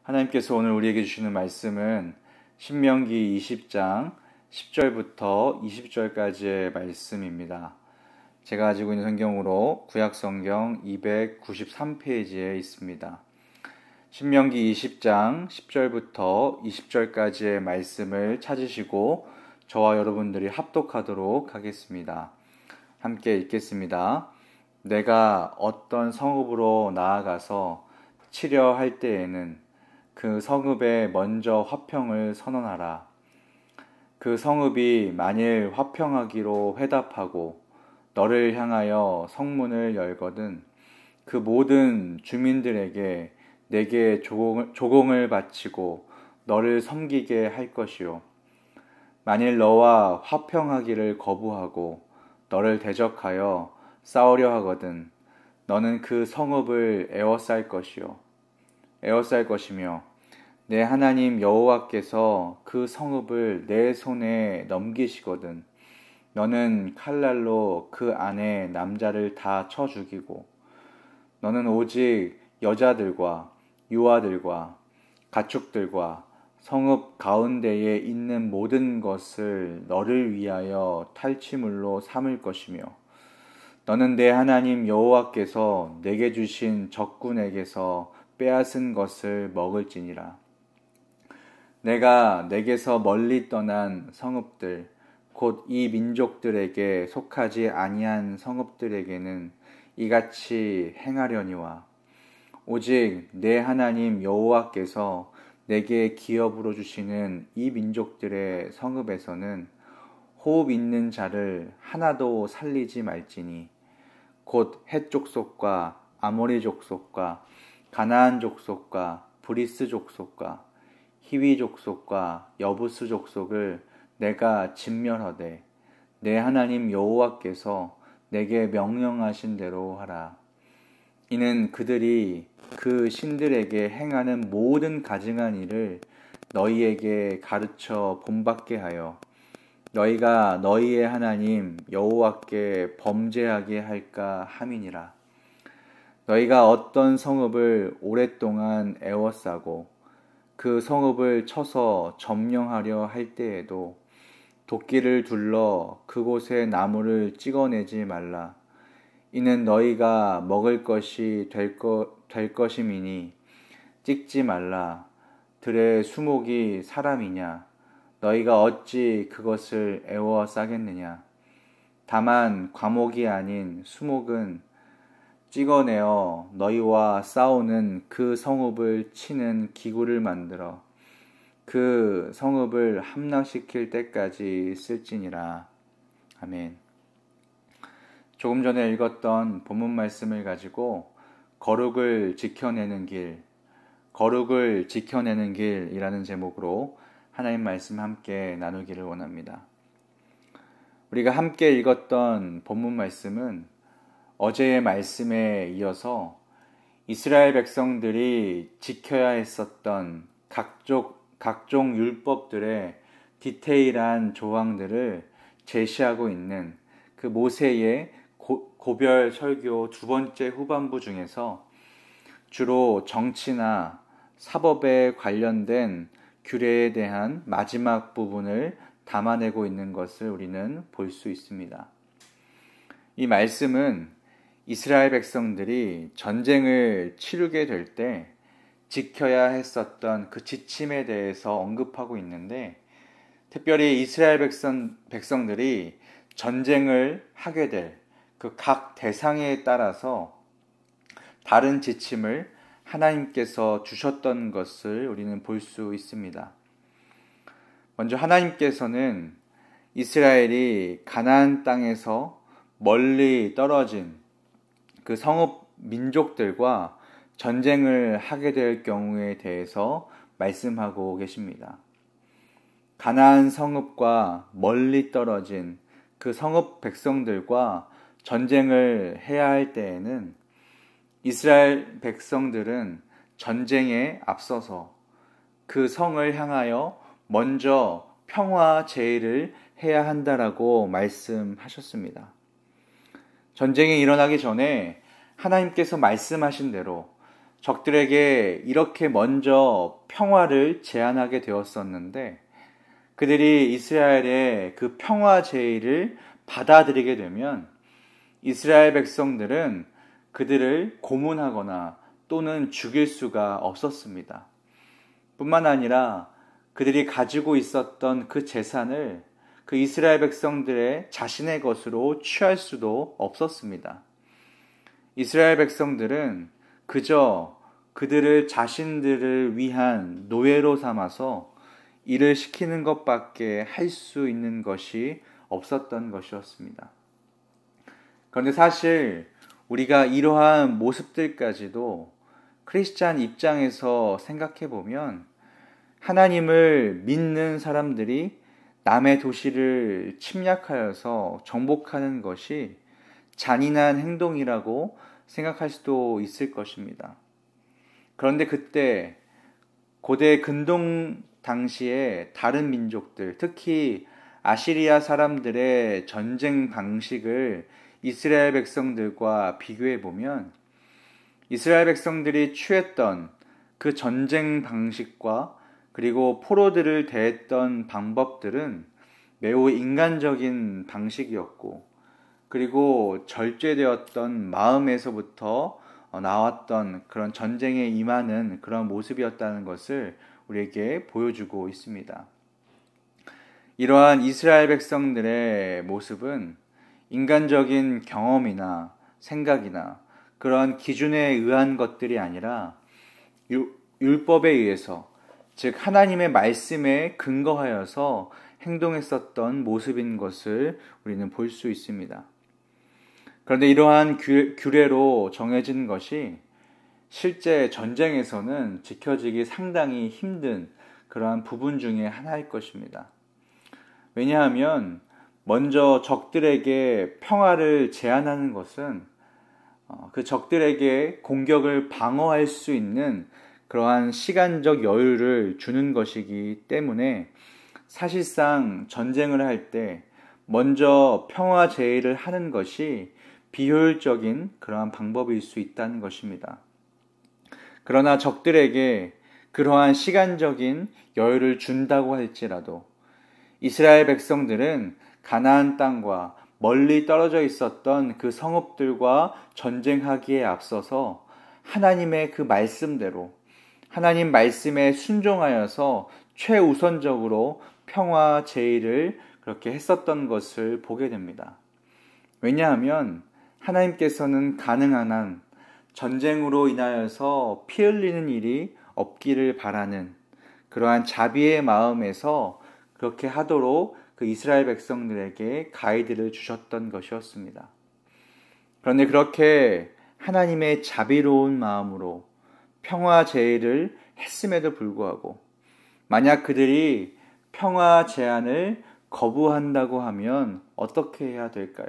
하나님께서 오늘 우리에게 주시는 말씀은 신명기 20장 10절부터 20절까지의 말씀입니다. 제가 가지고 있는 성경으로 구약성경 293페이지에 있습니다. 신명기 20장 10절부터 20절까지의 말씀을 찾으시고 저와 여러분들이 합독하도록 하겠습니다. 함께 읽겠습니다. 내가 어떤 성읍으로 나아가서 치려 할 때에는 그 성읍에 먼저 화평을 선언하라. 그 성읍이 만일 화평하기로 회답하고 너를 향하여 성문을 열거든 그 모든 주민들에게 내게 조공을 바치고 너를 섬기게 할 것이요. 만일 너와 화평하기를 거부하고 너를 대적하여 싸우려 하거든 너는 그 성읍을 에워쌀 것이며 내 하나님 여호와께서 그 성읍을 내 손에 넘기시거든 너는 칼날로 그 안에 남자를 다 쳐 죽이고 너는 오직 여자들과 유아들과 가축들과 성읍 가운데에 있는 모든 것을 너를 위하여 탈취물로 삼을 것이며 너는 내 하나님 여호와께서 내게 주신 적군에게서 빼앗은 것을 먹을지니라. 내가 내게서 멀리 떠난 성읍들 곧 이 민족들에게 속하지 아니한 성읍들에게는 이같이 행하려니와 오직 내 하나님 여호와께서 내게 기업으로 주시는 이 민족들의 성읍에서는 호흡 있는 자를 하나도 살리지 말지니 곧 헷 족속과 아모리 족속과 가나안 족속과 브리스 족속과 히위 족속과 여부스 족속을 내가 진멸하되 내 하나님 여호와께서 내게 명령하신 대로 하라. 이는 그들이 그 신들에게 행하는 모든 가증한 일을 너희에게 가르쳐 본받게 하여 너희가 너희의 하나님 여호와께 범죄하게 할까 함이니라. 너희가 어떤 성읍을 오랫동안 애워싸고 그 성읍을 쳐서 점령하려 할 때에도 도끼를 둘러 그곳에 나무를 찍어내지 말라. 이는 너희가 먹을 것이 될 것임이니 찍지 말라. 들의 수목이 사람이냐? 너희가 어찌 그것을 애워 싸겠느냐? 다만 과목이 아닌 수목은 찍어내어 너희와 싸우는 그 성읍을 치는 기구를 만들어 그 성읍을 함락시킬 때까지 쓸지니라. 아멘. 조금 전에 읽었던 본문 말씀을 가지고 거룩을 지켜내는 길이라는 제목으로 하나님 말씀 함께 나누기를 원합니다. 우리가 함께 읽었던 본문 말씀은 어제의 말씀에 이어서 이스라엘 백성들이 지켜야 했었던 각종 율법들의 디테일한 조항들을 제시하고 있는 그 모세의 고별 설교 두 번째 후반부 중에서 주로 정치나 사법에 관련된 규례에 대한 마지막 부분을 담아내고 있는 것을 우리는 볼 수 있습니다. 이 말씀은 이스라엘 백성들이 전쟁을 치르게 될 때 지켜야 했었던 그 지침에 대해서 언급하고 있는데 특별히 이스라엘 백성들이 전쟁을 하게 될 그 각 대상에 따라서 다른 지침을 하나님께서 주셨던 것을 우리는 볼 수 있습니다. 먼저 하나님께서는 이스라엘이 가나안 땅에서 멀리 떨어진 그 성읍 민족들과 전쟁을 하게 될 경우에 대해서 말씀하고 계십니다. 가나안 성읍과 멀리 떨어진 그 성읍 백성들과 전쟁을 해야 할 때에는 이스라엘 백성들은 전쟁에 앞서서 그 성을 향하여 먼저 평화 제의를 해야 한다라고 말씀하셨습니다. 전쟁이 일어나기 전에 하나님께서 말씀하신 대로 적들에게 이렇게 먼저 평화를 제안하게 되었었는데 그들이 이스라엘의 그 평화 제의를 받아들이게 되면 이스라엘 백성들은 그들을 고문하거나 또는 죽일 수가 없었습니다. 뿐만 아니라 그들이 가지고 있었던 그 재산을 그 이스라엘 백성들의 자신의 것으로 취할 수도 없었습니다. 이스라엘 백성들은 그저 그들을 자신들을 위한 노예로 삼아서 일을 시키는 것밖에 할 수 있는 것이 없었던 것이었습니다. 그런데 사실 우리가 이러한 모습들까지도 크리스찬 입장에서 생각해 보면 하나님을 믿는 사람들이 남의 도시를 침략하여서 정복하는 것이 잔인한 행동이라고 생각할 수도 있을 것입니다. 그런데 그때 고대 근동 당시에 다른 민족들, 특히 아시리아 사람들의 전쟁 방식을 이스라엘 백성들과 비교해 보면 이스라엘 백성들이 취했던 그 전쟁 방식과 그리고 포로들을 대했던 방법들은 매우 인간적인 방식이었고 그리고 절제되었던 마음에서부터 나왔던 그런 전쟁에 임하는 그런 모습이었다는 것을 우리에게 보여주고 있습니다. 이러한 이스라엘 백성들의 모습은 인간적인 경험이나 생각이나 그런 기준에 의한 것들이 아니라 율법에 의해서, 즉 하나님의 말씀에 근거하여서 행동했었던 모습인 것을 우리는 볼 수 있습니다. 그런데 이러한 규례로 정해진 것이 실제 전쟁에서는 지켜지기 상당히 힘든 그러한 부분 중에 하나일 것입니다. 왜냐하면 먼저 적들에게 평화를 제안하는 것은 그 적들에게 공격을 방어할 수 있는 그러한 시간적 여유를 주는 것이기 때문에 사실상 전쟁을 할 때 먼저 평화 제의를 하는 것이 비효율적인 그러한 방법일 수 있다는 것입니다. 그러나 적들에게 그러한 시간적인 여유를 준다고 할지라도 이스라엘 백성들은 가나안 땅과 멀리 떨어져 있었던 그 성읍들과 전쟁하기에 앞서서 하나님의 그 말씀대로 하나님 말씀에 순종하여서 최우선적으로 평화 제의를 그렇게 했었던 것을 보게 됩니다. 왜냐하면 하나님께서는 가능한 한 전쟁으로 인하여서 피 흘리는 일이 없기를 바라는 그러한 자비의 마음에서 그렇게 하도록 그 이스라엘 백성들에게 가이드를 주셨던 것이었습니다. 그런데 그렇게 하나님의 자비로운 마음으로 평화 제의를 했음에도 불구하고 만약 그들이 평화 제안을 거부한다고 하면 어떻게 해야 될까요?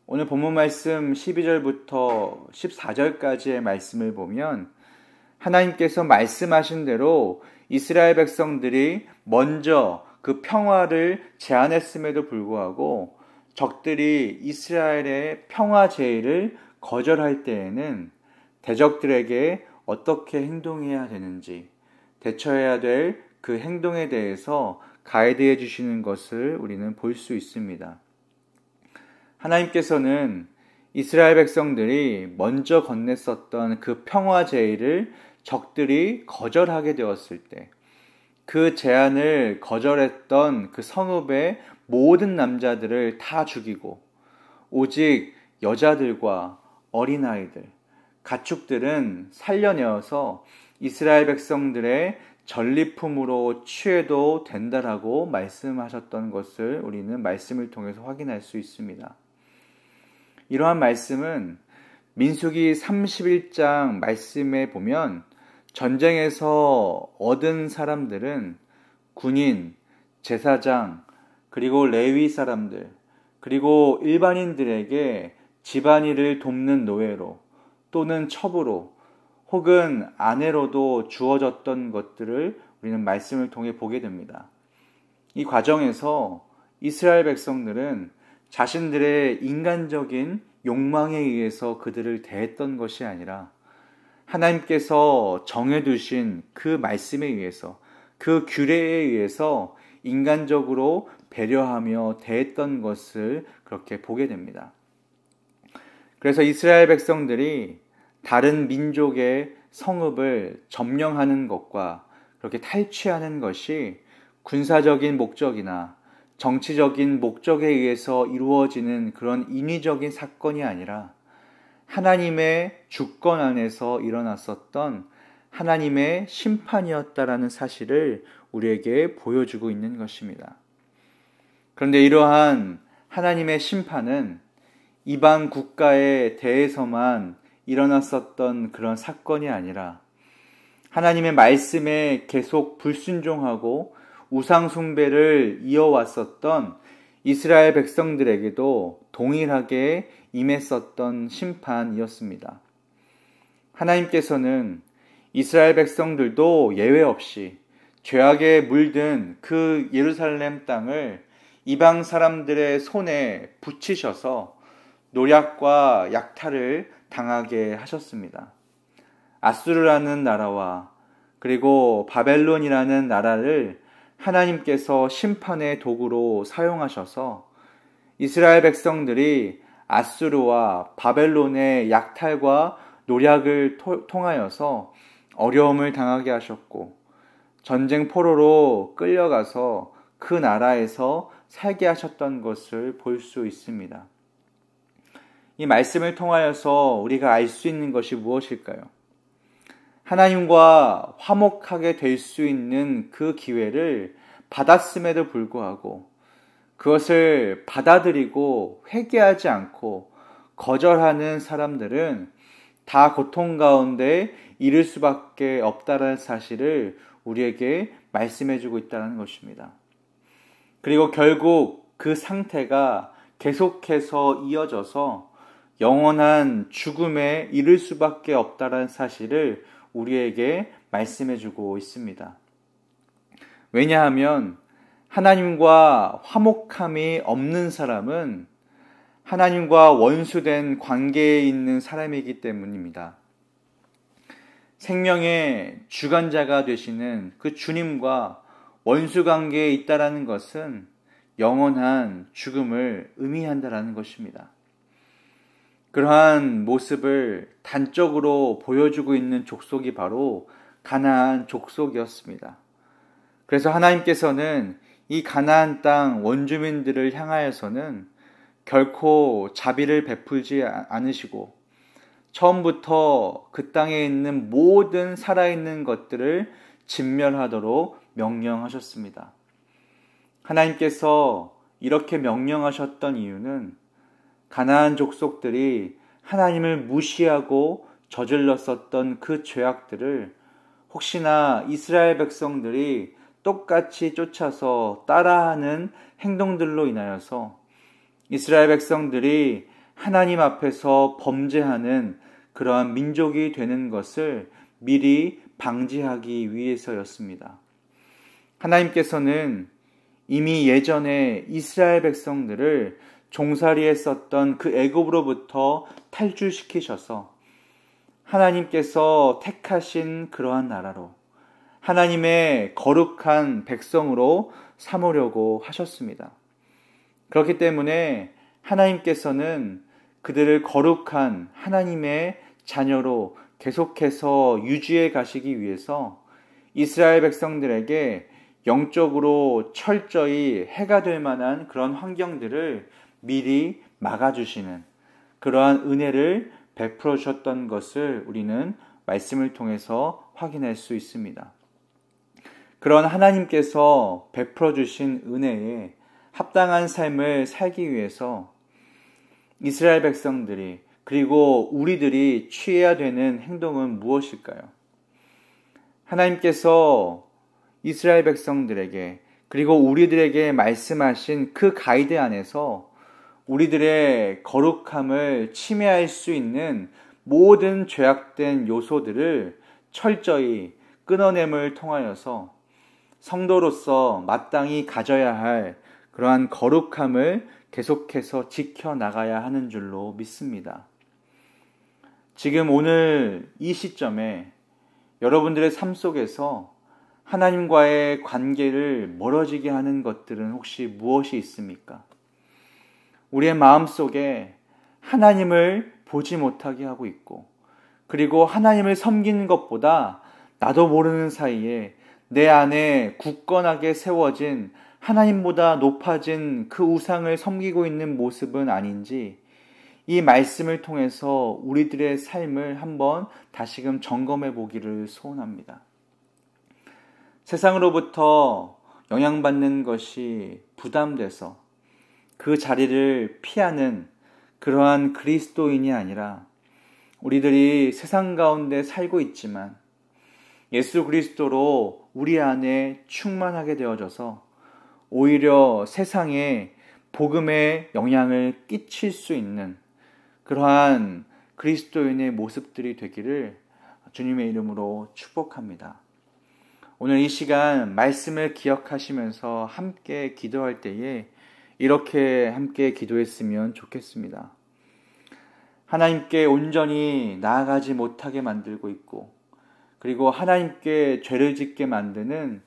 오늘 본문 말씀 12절부터 14절까지의 말씀을 보면 하나님께서 말씀하신 대로 이스라엘 백성들이 먼저 그 평화를 제안했음에도 불구하고 적들이 이스라엘의 평화 제의를 거절할 때에는 대적들에게 어떻게 행동해야 되는지 대처해야 될 그 행동에 대해서 가이드해 주시는 것을 우리는 볼 수 있습니다. 하나님께서는 이스라엘 백성들이 먼저 건넸었던 그 평화 제의를 적들이 거절하게 되었을 때 그 제안을 거절했던 그 성읍의 모든 남자들을 다 죽이고 오직 여자들과 어린아이들, 가축들은 살려내어서 이스라엘 백성들의 전리품으로 취해도 된다라고 말씀하셨던 것을 우리는 말씀을 통해서 확인할 수 있습니다. 이러한 말씀은 민수기 31장 말씀에 보면 전쟁에서 얻은 사람들은 군인, 제사장, 그리고 레위 사람들, 그리고 일반인들에게 집안일을 돕는 노예로 또는 첩으로 혹은 아내로도 주어졌던 것들을 우리는 말씀을 통해 보게 됩니다. 이 과정에서 이스라엘 백성들은 자신들의 인간적인 욕망에 의해서 그들을 대했던 것이 아니라 하나님께서 정해두신 그 말씀에 의해서, 그 규례에 의해서 인간적으로 배려하며 대했던 것을 그렇게 보게 됩니다. 그래서 이스라엘 백성들이 다른 민족의 성읍을 점령하는 것과 그렇게 탈취하는 것이 군사적인 목적이나 정치적인 목적에 의해서 이루어지는 그런 인위적인 사건이 아니라 하나님의 주권 안에서 일어났었던 하나님의 심판이었다라는 사실을 우리에게 보여주고 있는 것입니다. 그런데 이러한 하나님의 심판은 이방 국가에 대해서만 일어났었던 그런 사건이 아니라 하나님의 말씀에 계속 불순종하고 우상숭배를 이어왔었던 이스라엘 백성들에게도 동일하게 임했었던 심판이었습니다. 하나님께서는 이스라엘 백성들도 예외 없이 죄악에 물든 그 예루살렘 땅을 이방 사람들의 손에 붙이셔서 노략과 약탈을 당하게 하셨습니다. 아수르라는 나라와 그리고 바벨론이라는 나라를 하나님께서 심판의 도구로 사용하셔서 이스라엘 백성들이 아수르와 바벨론의 약탈과 노략을 통하여서 어려움을 당하게 하셨고 전쟁 포로로 끌려가서 그 나라에서 살게 하셨던 것을 볼 수 있습니다. 이 말씀을 통하여서 우리가 알 수 있는 것이 무엇일까요? 하나님과 화목하게 될 수 있는 그 기회를 받았음에도 불구하고 그것을 받아들이고 회개하지 않고 거절하는 사람들은 다 고통 가운데 이를 수밖에 없다는 사실을 우리에게 말씀해주고 있다는 것입니다. 그리고 결국 그 상태가 계속해서 이어져서 영원한 죽음에 이를 수밖에 없다는 사실을 우리에게 말씀해주고 있습니다. 왜냐하면 하나님과 화목함이 없는 사람은 하나님과 원수된 관계에 있는 사람이기 때문입니다. 생명의 주관자가 되시는 그 주님과 원수 관계에 있다라는 것은 영원한 죽음을 의미한다라는 것입니다. 그러한 모습을 단적으로 보여주고 있는 족속이 바로 가나안 족속이었습니다. 그래서 하나님께서는 이 가나안 땅 원주민들을 향하여서는 결코 자비를 베풀지 않으시고 처음부터 그 땅에 있는 모든 살아있는 것들을 진멸하도록 명령하셨습니다. 하나님께서 이렇게 명령하셨던 이유는 가나안 족속들이 하나님을 무시하고 저질렀었던 그 죄악들을 혹시나 이스라엘 백성들이 똑같이 쫓아서 따라하는 행동들로 인하여서 이스라엘 백성들이 하나님 앞에서 범죄하는 그러한 민족이 되는 것을 미리 방지하기 위해서였습니다. 하나님께서는 이미 예전에 이스라엘 백성들을 종살이했었던 그 애굽으로부터 탈출시키셔서 하나님께서 택하신 그러한 나라로 하나님의 거룩한 백성으로 삼으려고 하셨습니다. 그렇기 때문에 하나님께서는 그들을 거룩한 하나님의 자녀로 계속해서 유지해 가시기 위해서 이스라엘 백성들에게 영적으로 철저히 해가 될 만한 그런 환경들을 미리 막아주시는 그러한 은혜를 베풀어 주셨던 것을 우리는 말씀을 통해서 확인할 수 있습니다. 그런 하나님께서 베풀어 주신 은혜에 합당한 삶을 살기 위해서 이스라엘 백성들이 그리고 우리들이 취해야 되는 행동은 무엇일까요? 하나님께서 이스라엘 백성들에게 그리고 우리들에게 말씀하신 그 가이드 안에서 우리들의 거룩함을 침해할 수 있는 모든 죄악된 요소들을 철저히 끊어냄을 통하여서 성도로서 마땅히 가져야 할 그러한 거룩함을 계속해서 지켜나가야 하는 줄로 믿습니다. 지금 오늘 이 시점에 여러분들의 삶 속에서 하나님과의 관계를 멀어지게 하는 것들은 혹시 무엇이 있습니까? 우리의 마음속에 하나님을 보지 못하게 하고 있고, 그리고 하나님을 섬기는 것보다 나도 모르는 사이에 내 안에 굳건하게 세워진 하나님보다 높아진 그 우상을 섬기고 있는 모습은 아닌지, 이 말씀을 통해서 우리들의 삶을 한번 다시금 점검해 보기를 소원합니다. 세상으로부터 영향받는 것이 부담돼서 그 자리를 피하는 그러한 그리스도인이 아니라, 우리들이 세상 가운데 살고 있지만 예수 그리스도로 우리 안에 충만하게 되어져서 오히려 세상에 복음의 영향을 끼칠 수 있는 그러한 그리스도인의 모습들이 되기를 주님의 이름으로 축복합니다. 오늘 이 시간 말씀을 기억하시면서 함께 기도할 때에 이렇게 함께 기도했으면 좋겠습니다. 하나님께 온전히 나아가지 못하게 만들고 있고, 그리고 하나님께 죄를 짓게 만드는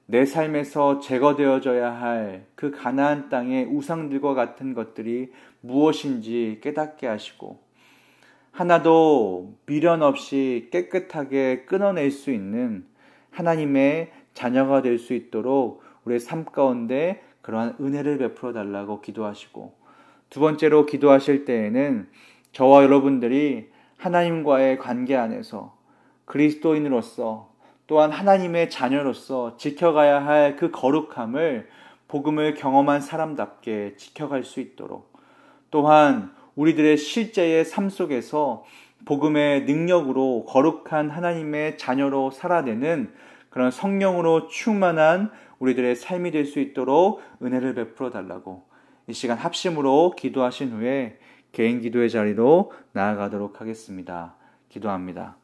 내 삶에서 제거되어져야 할 그 가나안 땅의 우상들과 같은 것들이 무엇인지 깨닫게 하시고, 하나도 미련 없이 깨끗하게 끊어낼 수 있는 하나님의 자녀가 될 수 있도록 우리의 삶 가운데 그러한 은혜를 베풀어 달라고 기도하시고, 두 번째로 기도하실 때에는 저와 여러분들이 하나님과의 관계 안에서 그리스도인으로서 또한 하나님의 자녀로서 지켜가야 할 그 거룩함을 복음을 경험한 사람답게 지켜갈 수 있도록, 또한 우리들의 실제의 삶 속에서 복음의 능력으로 거룩한 하나님의 자녀로 살아내는 그런 성령으로 충만한 우리들의 삶이 될 수 있도록 은혜를 베풀어 달라고 이 시간 합심으로 기도하신 후에 개인 기도의 자리로 나아가도록 하겠습니다. 기도합니다.